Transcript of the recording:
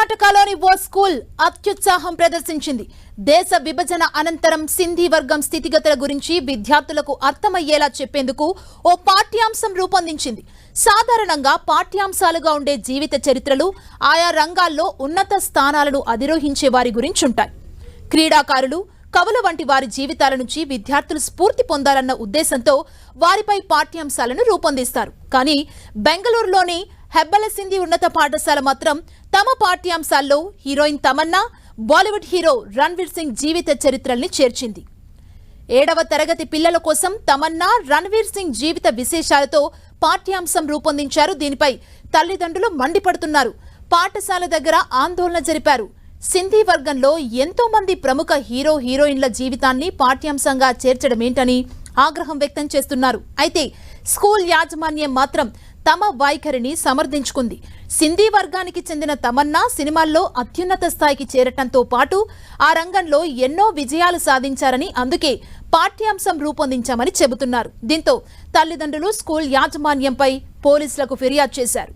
కర్ణాటకలోని ఓ స్కూల్ అత్యుత్సాహం ప్రదర్శించింది. దేశ విభజన అనంతరం సింధీ వర్గం స్థితిగతుల గురించి విద్యార్థులకు అర్థమయ్యేలా చెప్పేందుకు ఓ పాఠ్యాంశం రూపొందించింది. సాధారణంగా పాఠ్యాంశాలుగా ఉండే జీవిత చరిత్రలు ఆయా రంగాల్లో ఉన్నత స్థానాలను అధిరోహించే వారి గురించి ఉంటాయి. క్రీడాకారులు, కవుల వంటి వారి జీవితాల నుంచి విద్యార్థులు స్ఫూర్తి పొందాలన్న ఉద్దేశంతో వారిపై పాఠ్యాంశాలను రూపొందిస్తారు. కానీ బెంగళూరులోని హెబ్బల సింధీ ఉన్నత పాఠశాల మాత్రం తమ పాఠ్యాంశాల్లో హీరోయిన్ తమన్నా, బాలీవుడ్ హీరో రణ్వీర్ సింగ్ జీవిత చరిత్రల్ని చేర్చింది. 7వ తరగతి పిల్లల కోసం తమన్నా, రణ్వీర్ సింగ్ జీవిత విశేషాలతో పాఠ్యాంశం రూపొందించారు. దీనిపై తల్లిదండ్రులు మండిపడుతున్నారు. పాఠశాల దగ్గర ఆందోళన జరిపారు. సింధీ వర్గంలో ఎంతో మంది ప్రముఖ హీరో హీరోయిన్ల జీవితాన్ని పాఠ్యాంశంగా చేర్చడమేంటని ఆగ్రహం వ్యక్తం చేస్తున్నారు. అయితే స్కూల్ యాజమాన్యం మాత్రం తమ వైఖరిని సమర్థించుకుంది. సింధీ వర్గానికి చెందిన తమన్నా సినిమాల్లో అత్యున్నత స్థాయికి చేరటంతో పాటు ఆ రంగంలో ఎన్నో విజయాలు సాధించారని, అందుకే పాఠ్యాంశం రూపొందించామని చెబుతున్నారు. దీంతో తల్లిదండ్రులు స్కూల్ యాజమాన్యంపై పోలీసులకు ఫిర్యాదు చేశారు.